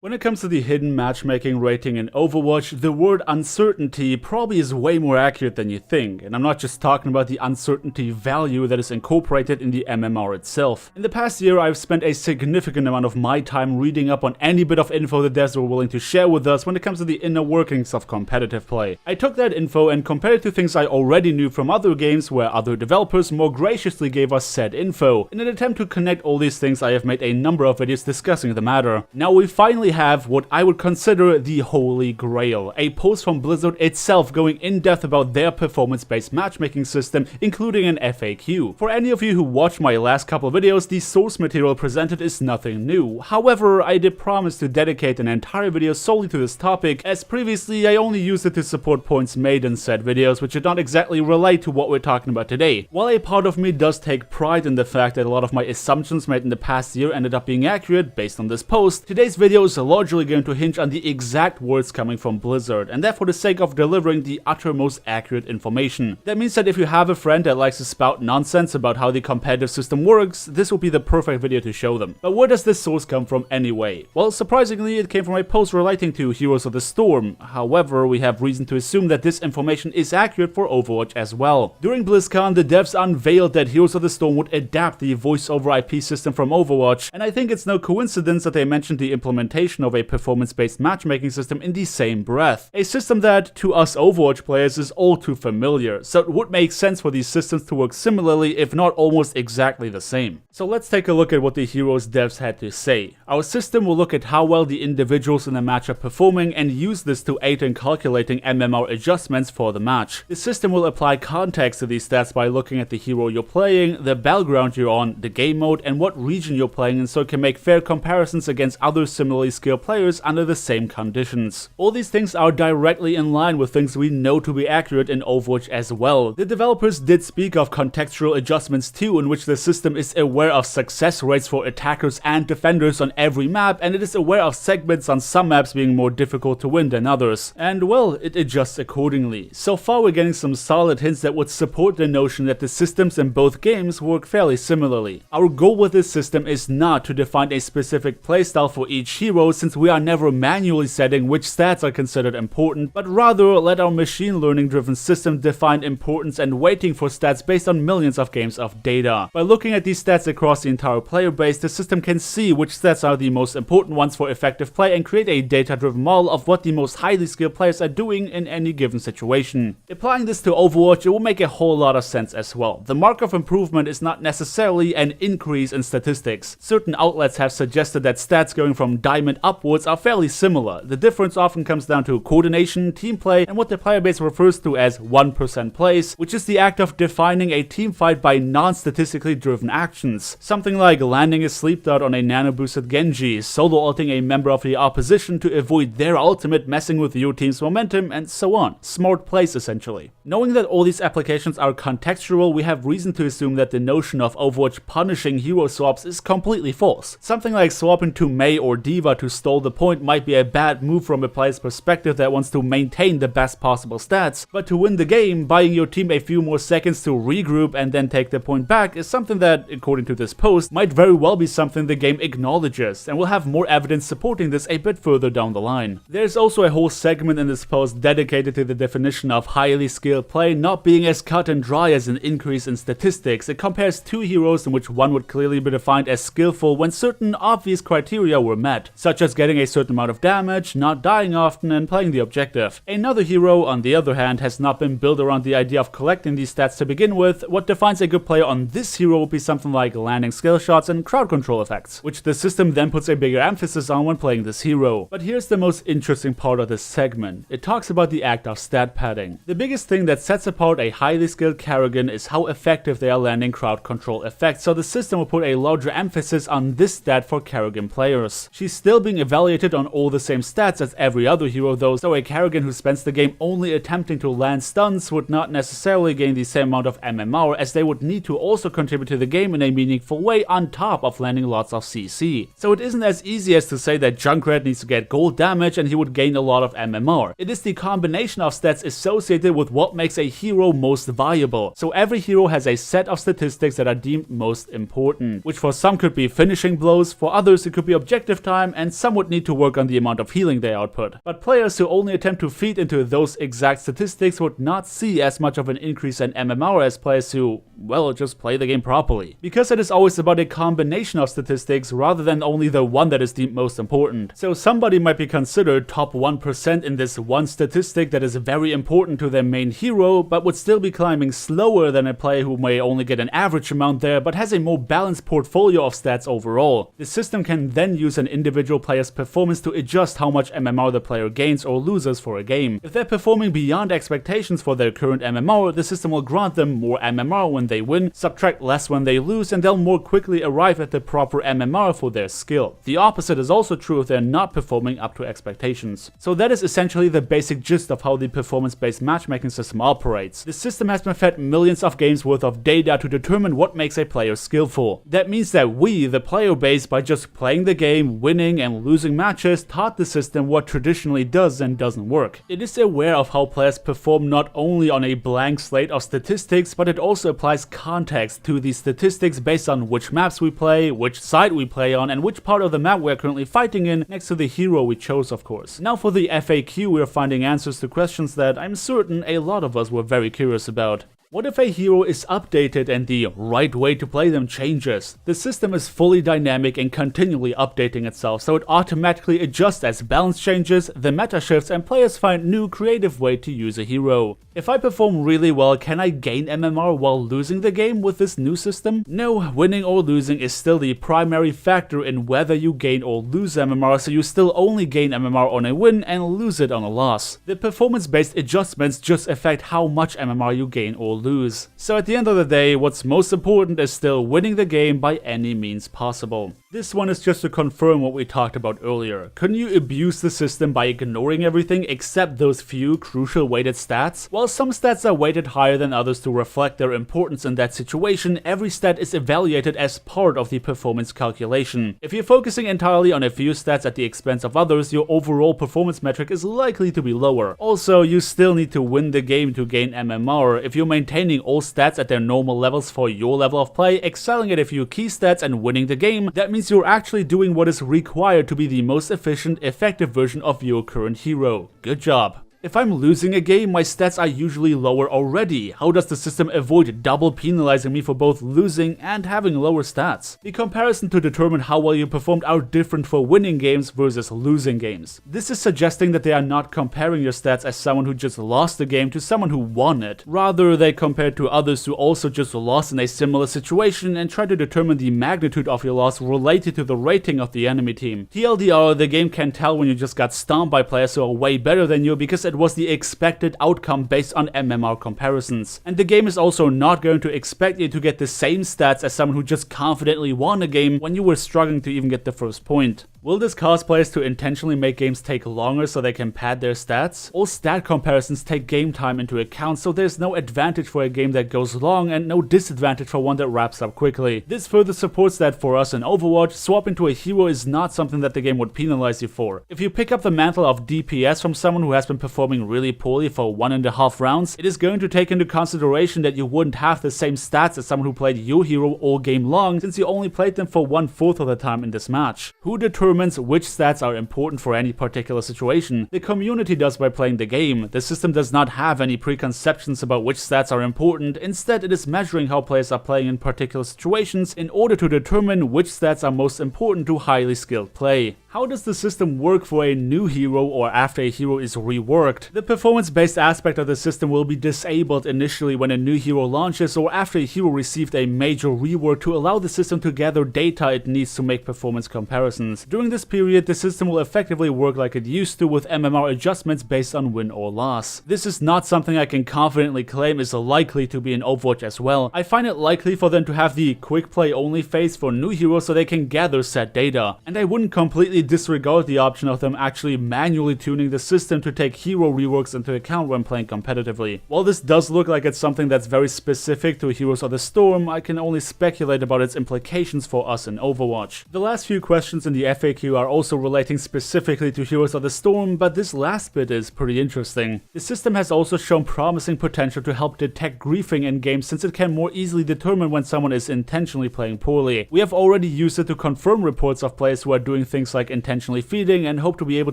When it comes to the hidden matchmaking rating in Overwatch, the word uncertainty probably is way more accurate than you think, and I'm not just talking about the uncertainty value that is incorporated in the MMR itself. In the past year, I've spent a significant amount of my time reading up on any bit of info the devs were willing to share with us when it comes to the inner workings of competitive play. I took that info and compared it to things I already knew from other games where other developers more graciously gave us said info. In an attempt to connect all these things, I have made a number of videos discussing the matter. Now we finally have what I would consider the holy grail, a post from Blizzard itself going in depth about their performance-based matchmaking system, including an FAQ. For any of you who watched my last couple of videos, the source material presented is nothing new. However, I did promise to dedicate an entire video solely to this topic, as previously I only used it to support points made in said videos, which did not exactly relate to what we're talking about today. While a part of me does take pride in the fact that a lot of my assumptions made in the past year ended up being accurate based on this post, today's video is largely going to hinge on the exact words coming from Blizzard, and that for the sake of delivering the uttermost accurate information. That means that if you have a friend that likes to spout nonsense about how the competitive system works, this will be the perfect video to show them. But where does this source come from anyway? Well, surprisingly, it came from a post relating to Heroes of the Storm. However, we have reason to assume that this information is accurate for Overwatch as well. During BlizzCon, the devs unveiled that Heroes of the Storm would adapt the voice over IP system from Overwatch, and I think it's no coincidence that they mentioned the implementation of a performance-based matchmaking system in the same breath. A system that, to us Overwatch players, is all too familiar, so it would make sense for these systems to work similarly, if not almost exactly the same. So let's take a look at what the Heroes devs had to say. Our system will look at how well the individuals in the match are performing and use this to aid in calculating MMR adjustments for the match. The system will apply context to these stats by looking at the hero you're playing, the battleground you're on, the game mode, and what region you're playing in, so it can make fair comparisons against other similarly skilled players under the same conditions. All these things are directly in line with things we know to be accurate in Overwatch as well. The developers did speak of contextual adjustments too, in which the system is aware of success rates for attackers and defenders on every map, and it is aware of segments on some maps being more difficult to win than others. And well, it adjusts accordingly. So far we're getting some solid hints that would support the notion that the systems in both games work fairly similarly. Our goal with this system is not to define a specific playstyle for each hero, since we are never manually setting which stats are considered important, but rather let our machine learning driven system define importance and weighting for stats based on millions of games of data. By looking at these stats across the entire player base, the system can see which stats are the most important ones for effective play and create a data driven model of what the most highly skilled players are doing in any given situation. Applying this to Overwatch, it will make a whole lot of sense as well. The mark of improvement is not necessarily an increase in statistics. Certain outlets have suggested that stats going from diamond upwards are fairly similar. The difference often comes down to coordination, team play, and what the player base refers to as 1% plays, which is the act of defining a team fight by non-statistically driven actions. Something like landing a sleep dart on a nano-boosted Genji, solo ulting a member of the opposition to avoid their ultimate, messing with your team's momentum, and so on. Smart plays essentially. Knowing that all these applications are contextual, we have reason to assume that the notion of Overwatch punishing hero swaps is completely false. Something like swapping to Mei or D.Va to stall the point might be a bad move from a player's perspective that wants to maintain the best possible stats, but to win the game, buying your team a few more seconds to regroup and then take the point back is something that, according to this post, might very well be something the game acknowledges, and we'll have more evidence supporting this a bit further down the line. There's also a whole segment in this post dedicated to the definition of highly skilled play not being as cut and dry as an increase in statistics. It compares two heroes in which one would clearly be defined as skillful when certain obvious criteria were met, such as getting a certain amount of damage, not dying often, and playing the objective. Another hero, on the other hand, has not been built around the idea of collecting these stats to begin with. What defines a good player on this hero will be something like landing skill shots and crowd control effects, which the system then puts a bigger emphasis on when playing this hero. But here's the most interesting part of this segment. It talks about the act of stat padding. The biggest thing that sets apart a highly skilled Kerrigan is how effective they are landing crowd control effects, so the system will put a larger emphasis on this stat for Kerrigan players. She's still being evaluated on all the same stats as every other hero though, so a Kerrigan who spends the game only attempting to land stuns would not necessarily gain the same amount of MMR, as they would need to also contribute to the game in a meaningful way on top of landing lots of CC. So it isn't as easy as to say that Junkrat needs to get gold damage and he would gain a lot of MMR. It is the combination of stats associated with what makes a hero most viable. So every hero has a set of statistics that are deemed most important, which for some could be finishing blows, for others it could be objective time, and and some would need to work on the amount of healing they output. But players who only attempt to feed into those exact statistics would not see as much of an increase in MMR as players who, well, just play the game properly. Because it is always about a combination of statistics rather than only the one that is deemed most important. So somebody might be considered top 1% in this one statistic that is very important to their main hero, but would still be climbing slower than a player who may only get an average amount there but has a more balanced portfolio of stats overall. The system can then use an individual player's performance to adjust how much MMR the player gains or loses for a game. If they're performing beyond expectations for their current MMR, the system will grant them more MMR when they win, subtract less when they lose, and they'll more quickly arrive at the proper MMR for their skill. The opposite is also true if they're not performing up to expectations. So that is essentially the basic gist of how the performance-based matchmaking system operates. The system has been fed millions of games worth of data to determine what makes a player skillful. That means that we, the player base, by just playing the game, winning and losing matches, taught the system what traditionally does and doesn't work. It is aware of how players perform not only on a blank slate of statistics, but it also applies context to these statistics based on which maps we play, which side we play on, and which part of the map we're currently fighting in, next to the hero we chose, of course. Now for the FAQ, we're finding answers to questions that I'm certain a lot of us were very curious about. What if a hero is updated and the right way to play them changes? The system is fully dynamic and continually updating itself, so it automatically adjusts as balance changes, the meta shifts, and players find new creative way to use a hero. If I perform really well, can I gain MMR while losing the game with this new system? No, winning or losing is still the primary factor in whether you gain or lose MMR, so you still only gain MMR on a win and lose it on a loss. The performance-based adjustments just affect how much MMR you gain or lose. So at the end of the day, what's most important is still winning the game by any means possible. This one is just to confirm what we talked about earlier. Couldn't you abuse the system by ignoring everything except those few crucial weighted stats? While some stats are weighted higher than others to reflect their importance in that situation, every stat is evaluated as part of the performance calculation. If you're focusing entirely on a few stats at the expense of others, your overall performance metric is likely to be lower. Also, you still need to win the game to gain MMR. If you're maintaining all stats at their normal levels for your level of play, excelling at a few key stats and winning the game, that means you're actually doing what is required to be the most efficient, effective version of your current hero. Good job. If I'm losing a game, my stats are usually lower already. How does the system avoid double penalizing me for both losing and having lower stats? The comparison to determine how well you performed are different for winning games versus losing games. This is suggesting that they are not comparing your stats as someone who just lost the game to someone who won it. Rather, they compare to others who also just lost in a similar situation and try to determine the magnitude of your loss related to the rating of the enemy team. TLDR, the game can tell when you just got stomped by players who are way better than you because it was the expected outcome based on MMR comparisons. And the game is also not going to expect you to get the same stats as someone who just confidently won a game when you were struggling to even get the first point. Will this cause players to intentionally make games take longer so they can pad their stats? All stat comparisons take game time into account, so there's no advantage for a game that goes long and no disadvantage for one that wraps up quickly. This further supports that for us in Overwatch, swapping to a hero is not something that the game would penalize you for. If you pick up the mantle of DPS from someone who has been performing really poorly for 1.5 rounds, it is going to take into consideration that you wouldn't have the same stats as someone who played your hero all game long, since you only played them for 1/4 of the time in this match. Who determines which stats are important for any particular situation? The community does by playing the game. The system does not have any preconceptions about which stats are important. Instead, it is measuring how players are playing in particular situations in order to determine which stats are most important to highly skilled play. How does the system work for a new hero or after a hero is reworked? The performance-based aspect of the system will be disabled initially when a new hero launches or after a hero received a major rework to allow the system to gather data it needs to make performance comparisons. During this period, the system will effectively work like it used to, with MMR adjustments based on win or loss. This is not something I can confidently claim is likely to be in Overwatch as well. I find it likely for them to have the quick play only phase for new heroes so they can gather set data. And I wouldn't completely disregard the option of them actually manually tuning the system to take hero reworks into account when playing competitively. While this does look like it's something that's very specific to Heroes of the Storm, I can only speculate about its implications for us in Overwatch. The last few questions in the FAQ are also relating specifically to Heroes of the Storm, but this last bit is pretty interesting. The system has also shown promising potential to help detect griefing in games, since it can more easily determine when someone is intentionally playing poorly. We have already used it to confirm reports of players who are doing things like like intentionally feeding, and hope to be able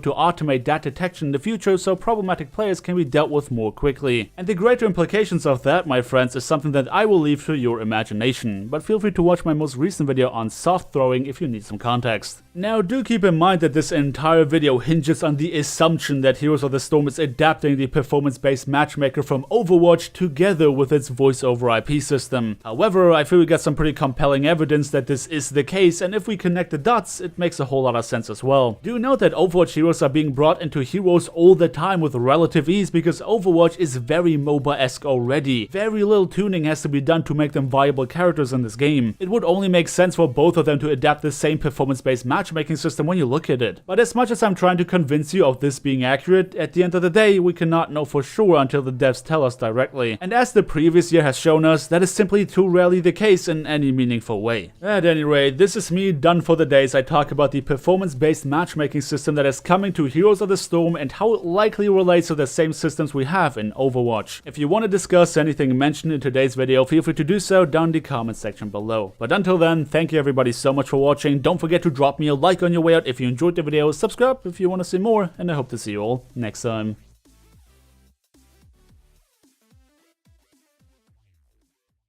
to automate that detection in the future so problematic players can be dealt with more quickly. And the greater implications of that, my friends, is something that I will leave to your imagination, but feel free to watch my most recent video on soft throwing if you need some context. Now, do keep in mind that this entire video hinges on the assumption that Heroes of the Storm is adapting the performance-based matchmaker from Overwatch together with its voice over IP system. However, I feel we got some pretty compelling evidence that this is the case, and if we connect the dots, it makes a whole lot of sense as well. Do note that Overwatch heroes are being brought into Heroes all the time with relative ease because Overwatch is very MOBA-esque already. Very little tuning has to be done to make them viable characters in this game. It would only make sense for both of them to adapt the same performance-based matchmaking system when you look at it. But as much as I'm trying to convince you of this being accurate, at the end of the day, we cannot know for sure until the devs tell us directly. And as the previous year has shown us, that is simply too rarely the case in any meaningful way. At any rate, this is me done for the day as I talk about the performance-based matchmaking system that is coming to Heroes of the Storm and how it likely relates to the same systems we have in Overwatch. If you want to discuss anything mentioned in today's video, feel free to do so down in the comment section below. But until then, thank you everybody so much for watching. Don't forget to drop me a like on your way out if you enjoyed the video, subscribe if you want to see more, and I hope to see you all next time.